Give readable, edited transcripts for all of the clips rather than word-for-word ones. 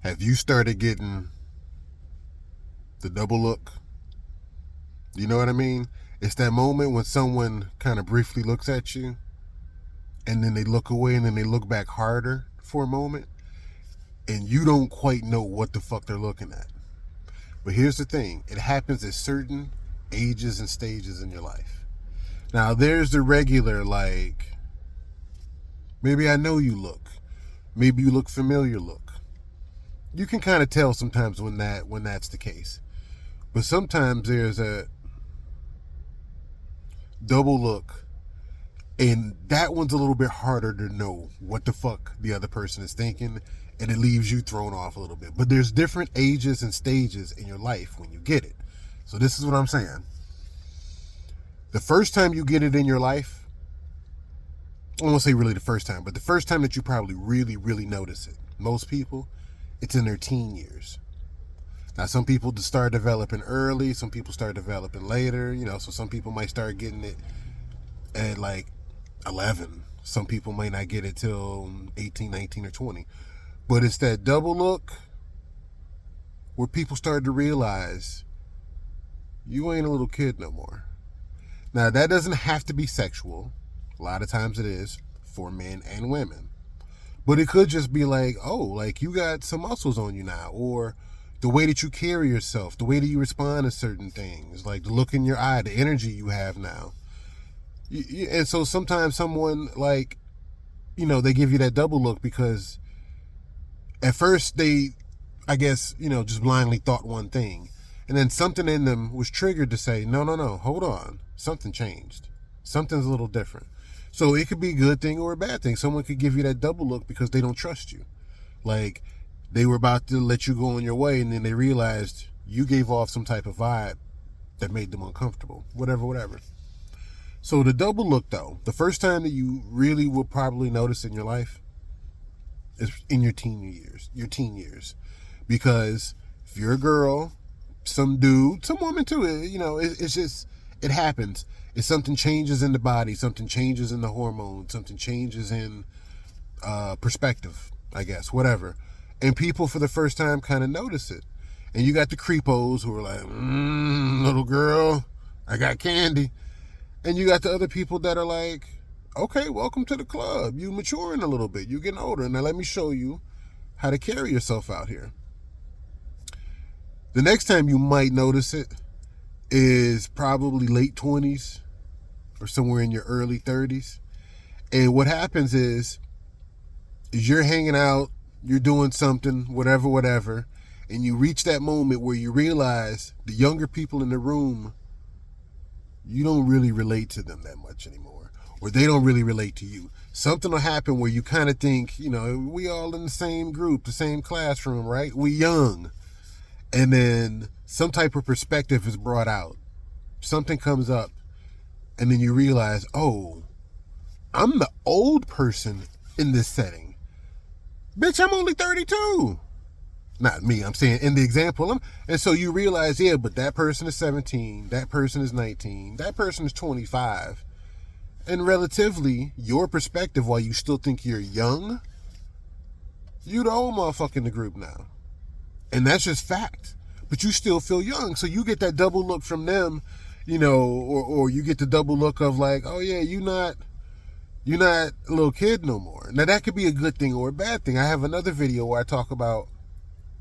Have you started getting the double look? You know what I mean? It's that moment when someone kind of briefly looks at you and then they look away and then they look back harder for a moment and you don't quite know what the fuck they're looking at. But here's the thing. It happens at certain ages and stages in your life. Now, there's the regular, like, maybe I know you look. Maybe you look familiar look. You can kind of tell sometimes when that's the case. But sometimes there's a double look, and that one's a little bit harder to know what the fuck the other person is thinking, and it leaves you thrown off a little bit. But there's different ages and stages in your life when you get it. So this is what I'm saying. The first time you get it in your life, I won't say really the first time, but the first time that you probably really, really notice it, most people, it's in their teen years. Now, some people start developing early, some people start developing later, so some people might start getting it at like 11. Some people might not get it till 18, 19, or 20. But it's that double look where people start to realize you ain't a little kid no more. Now, that doesn't have to be sexual. A lot of times it is for men and women. But it could just be like, oh, like you got some muscles on you now, or the way that you carry yourself, the way that you respond to certain things, like the look in your eye, the energy you have now. And so sometimes someone like, they give you that double look because at first they, I guess, just blindly thought one thing. And then something in them was triggered to say, no, hold on. Something changed. Something's a little different. So it could be a good thing or a bad thing. Someone could give you that double look because they don't trust you. Like they were about to let you go on your way and then they realized you gave off some type of vibe that made them uncomfortable. Whatever. So the double look though, the first time that you really will probably notice in your life is in your teen years. Because if you're a girl, some dude, some woman too, it's just, it happens. If something changes in the body, something changes in the hormones, something changes in perspective, I guess, whatever. And people for the first time kind of notice it. And you got the creepos who are like, little girl, I got candy. And you got the other people that are like, okay, welcome to the club. You maturing a little bit. You getting older. Now let me show you how to carry yourself out here. The next time you might notice it is probably late 20s or somewhere in your early 30s. And what happens is you're hanging out, you're doing something, whatever, and you reach that moment where you realize the younger people in the room, you don't really relate to them that much anymore, or they don't really relate to you. Something will happen where you kind of think, we all in the same group, the same classroom, right? We young. And then some type of perspective is brought out. Something comes up, and then you realize, oh, I'm the old person in this setting. Bitch, I'm only 32. Not me, I'm saying in the example. And so you realize, yeah, but that person is 17, that person is 19, that person is 25. And relatively, your perspective, while you still think you're young, you the old motherfucker in the group now. And that's just fact. But you still feel young. So you get that double look from them, or you get the double look of like, oh yeah, you're not a little kid no more. Now that could be a good thing or a bad thing. I have another video where I talk about,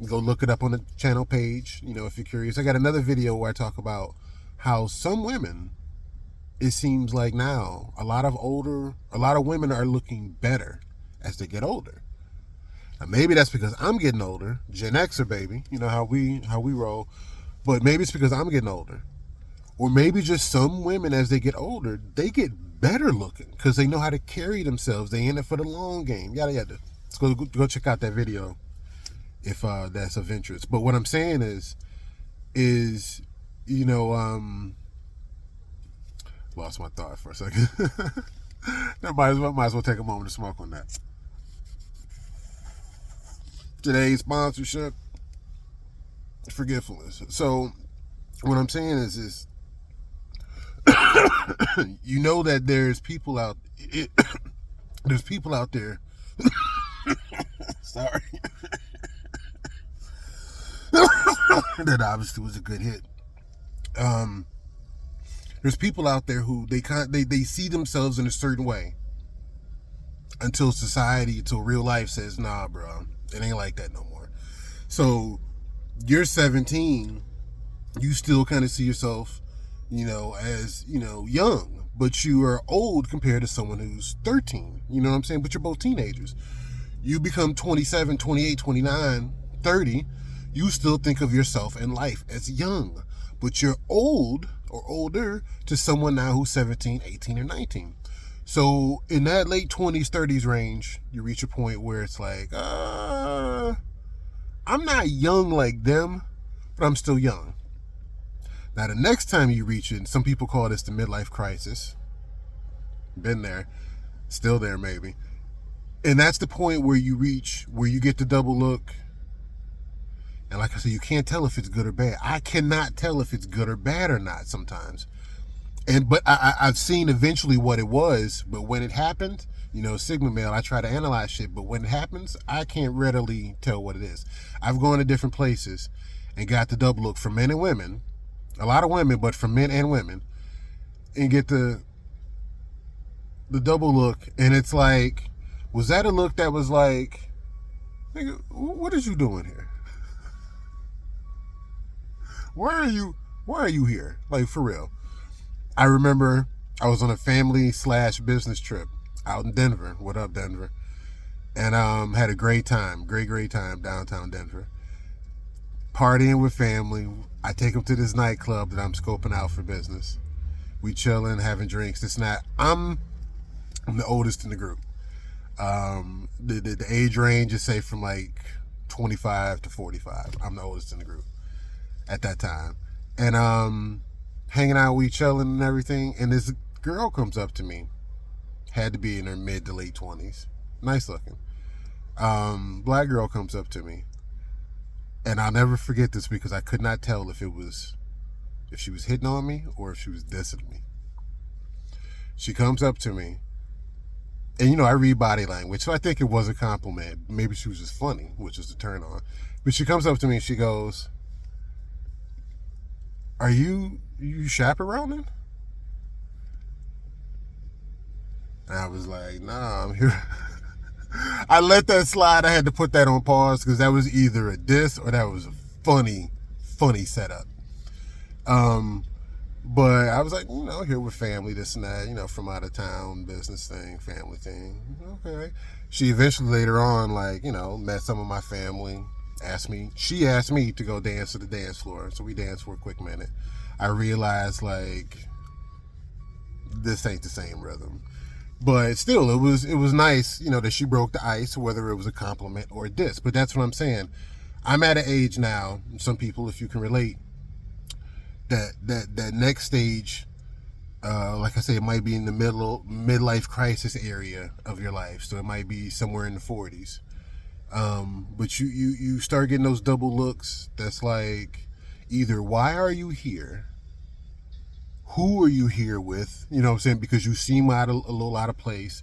go look it up on the channel page, if you're curious. I got another video where I talk about how some women, it seems like now, a lot of women are looking better as they get older. Now maybe that's because I'm getting older, Gen Xer baby, how we roll. But maybe it's because I'm getting older. Or maybe just some women as they get older, they get better looking because they know how to carry themselves. They in it for the long game. Yada yada. Let's go check out that video if that's of interest. But what I'm saying is lost my thought for a second. Might as well take a moment to smoke on that. Today's sponsorship, forgetfulness. So what I'm saying is that there's people out there. Sorry. that obviously was a good hit. There's people out there who they see themselves in a certain way until society, until real life says, nah, bro, it ain't like that no more. So you're 17, you still kind of see yourself, as, young, but you are old compared to someone who's 13. You know what I'm saying? But you're both teenagers. You become 27, 28, 29, 30, you still think of yourself in life as young, but you're old or older to someone now who's 17, 18, or 19. So in that late 20s, 30s range, you reach a point where it's like, I'm not young like them, but I'm still young. Now the next time you reach it, some people call this the midlife crisis. Been there, still there maybe. And that's the point where you reach, where you get the double look. And like I said, you can't tell if it's good or bad. I cannot tell if it's good or bad or not sometimes. But I've seen eventually what it was. But when it happened, Sigma male, I try to analyze shit. But when it happens, I can't readily tell what it is. I've gone to different places and got the double look for men and women. A lot of women, but for men and women. And get the double look. And it's like, was that a look that was like, nigga, what is you doing here? Why are you here? Like, for real. I remember I was on a family/business trip out in Denver. What up, Denver? And had a great time, great time downtown Denver. Partying with family. I take them to this nightclub that I'm scoping out for business. We chilling, having drinks. This and that. I'm the oldest in the group. The age range is say from like 25 to 45. I'm the oldest in the group at that time. And hanging out, we chilling and everything, and this girl comes up to me. Had to be in her mid to late 20s. Nice looking. Black girl comes up to me. And I'll never forget this because I could not tell if she was hitting on me or if she was dissing me. She comes up to me, and I read body language, so I think it was a compliment. Maybe she was just funny, which is the turn on. But she comes up to me and she goes, "Are you chaperoning?" And I was like, "Nah, I'm here." I let that slide. I had to put that on pause because that was either a diss or that was a funny setup. But I was like, here with family, this and that, from out of town, business thing, family thing. Okay. She eventually later on, met some of my family, she asked me to go dance to the dance floor. So we danced for a quick minute. I realized this ain't the same rhythm. But still, it was nice, that she broke the ice, whether it was a compliment or a diss. But that's what I'm saying. I'm at an age now, some people, if you can relate, that next stage, like I say, it might be in the midlife crisis area of your life. So it might be somewhere in the 40s. But you start getting those double looks. That's like, either why are you here? Who are you here with? You know what I'm saying? Because you seem a little out of place.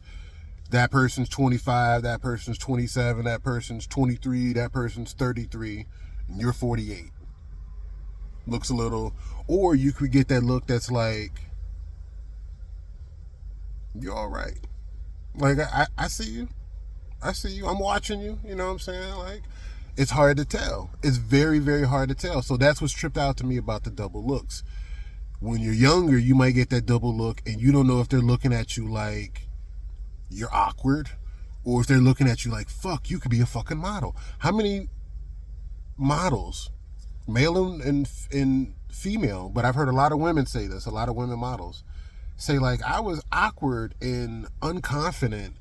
That person's 25, that person's 27, that person's 23, that person's 33, and you're 48. Looks a little, or you could get that look that's like, you're all right. Like, I see you. I'm watching you. You know what I'm saying? It's hard to tell. It's very, very hard to tell. So that's what's tripped out to me about the double looks. When you're younger, you might get that double look and you don't know if they're looking at you like you're awkward or if they're looking at you like, fuck, you could be a fucking model. How many models, male and female, but I've heard a lot of women say this, a lot of women models say I was awkward and unconfident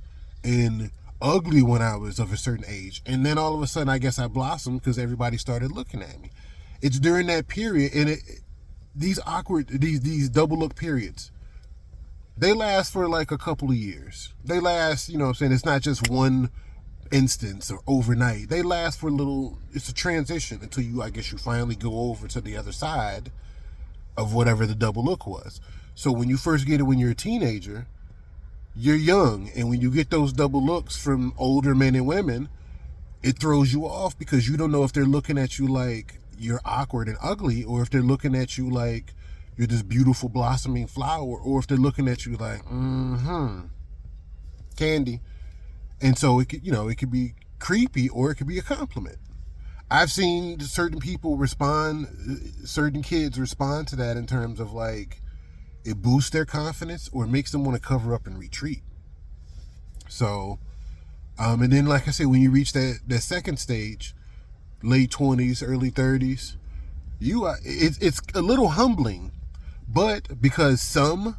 and ugly when I was of a certain age. And then all of a sudden, I guess I blossomed because everybody started looking at me. It's during that period, and these double look periods, they last for a couple of years. They last, what I'm saying? It's not just one instance or overnight. They last for a little, it's a transition until you finally go over to the other side of whatever the double look was. So when you first get it when you're a teenager, you're young. And when you get those double looks from older men and women, it throws you off because you don't know if they're looking at you like you're awkward and ugly, or if they're looking at you like you're this beautiful blossoming flower, or if they're looking at you like, candy. And so it could, it could be creepy or it could be a compliment. I've seen certain kids respond to that in terms of like, it boosts their confidence or it makes them want to cover up and retreat. So, and then like I said, when you reach that second stage, late 20s, early 30s, it's a little humbling, but because some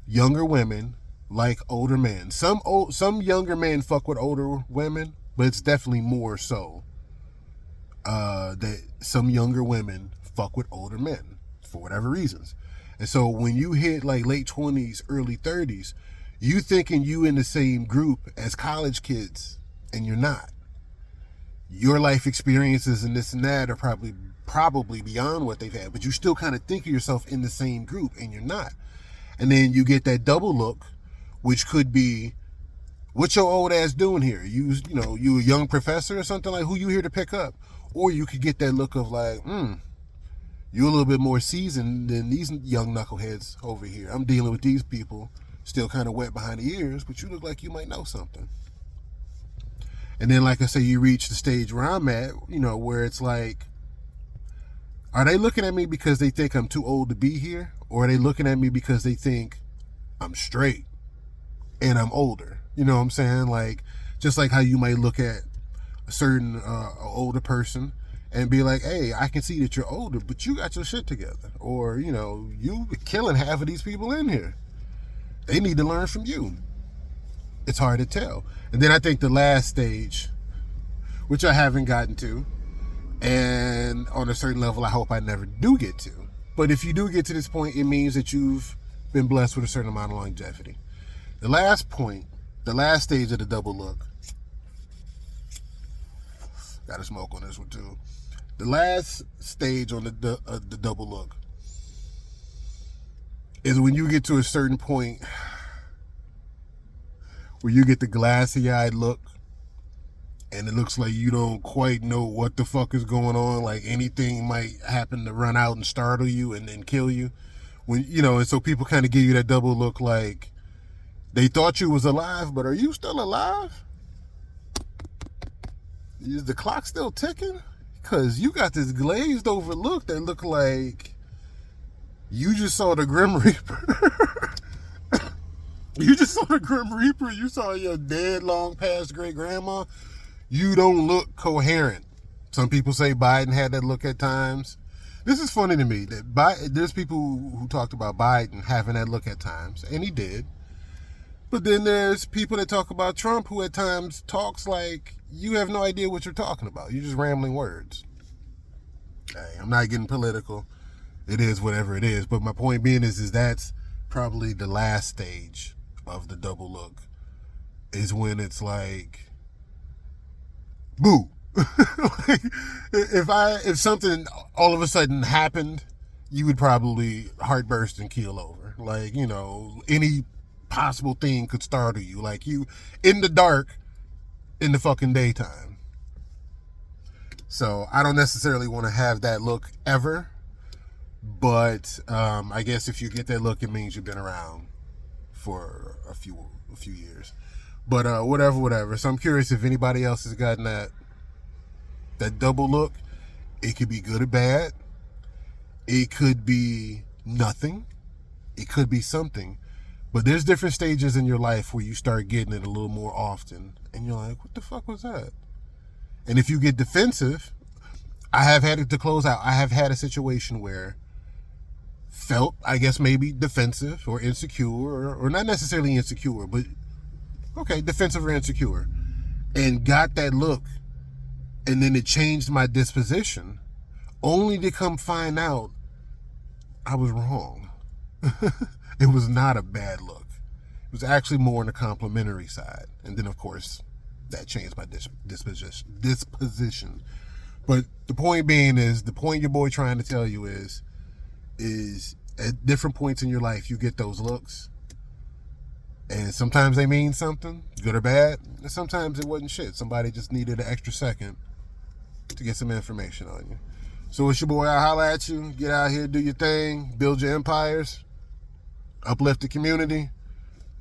younger women like older men, some younger men fuck with older women, but it's definitely more so that some younger women fuck with older men for whatever reasons. And so when you hit like late 20s, early 30s, you thinking you in the same group as college kids, and you're not. Your life experiences and this and that are probably beyond what they've had, but you still kind of think of yourself in the same group, and you're not. And then you get that double look, which could be, what your old ass doing here? You a young professor or something, like, who you here to pick up? Or you could get that look of like, you're a little bit more seasoned than these young knuckleheads over here. I'm dealing with these people still kind of wet behind the ears, but you look like you might know something. And then, like I say, you reach the stage where I'm at, where it's like, are they looking at me because they think I'm too old to be here? Or are they looking at me because they think I'm straight and I'm older? You know what I'm saying? Like, just like how you might look at a certain older person and be like, hey, I can see that you're older, but you got your shit together. Or, you killing half of these people in here. They need to learn from you. It's hard to tell. And then I think the last stage, which I haven't gotten to, and on a certain level I hope I never do get to, but if you do get to this point, it means that you've been blessed with a certain amount of longevity. The last stage of the double look, gotta smoke on this one too. The last stage on the double look is when you get to a certain point where you get the glassy-eyed look, and it looks like you don't quite know what the fuck is going on. Like anything might happen to run out and startle you and then kill you. And so people kind of give you that double look, like they thought you was alive, but are you still alive? Is the clock still ticking? Because you got this glazed over look that look like you just saw the Grim Reaper. You just saw the Grim Reaper. You saw your dead, long past great grandma. You don't look coherent. Some people say Biden had that look at times. This is funny to me. There's people who talked about Biden having that look at times, and he did. But then there's people that talk about Trump who at times talks like you have no idea what you're talking about. You're just rambling words. Hey, I'm not getting political. It is whatever it is. But my point being is that's probably the last stage of the double look, is when it's like, boo. Like, if something all of a sudden happened, you would probably heartburst and keel over. Like, any possible thing could startle you. Like, you in the dark in the fucking daytime. So I don't necessarily want to have that look ever, but I guess if you get that look, it means you've been around for a few years. But whatever. So I'm curious if anybody else has gotten that double look. It could be good or bad. It could be nothing. It could be something. But there's different stages in your life where you start getting it a little more often, and you're like, what the fuck was that? And if you get defensive, I have had it to close out. I have had a situation where felt, I guess, maybe defensive or insecure, or not necessarily insecure, but okay, defensive or insecure, and got that look, and then it changed my disposition, only to come find out I was wrong. It was not a bad look. It was actually more on the complimentary side. And then, of course, that changed my disposition. But the point being is, the point your boy trying to tell you is at different points in your life, you get those looks. And sometimes they mean something, good or bad. And sometimes it wasn't shit. Somebody just needed an extra second to get some information on you. So it's your boy. I'll holler at you. Get out here, do your thing, build your empires, uplift the community,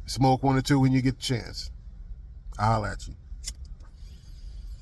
smoke one or two when you get the chance. I'll holler at you.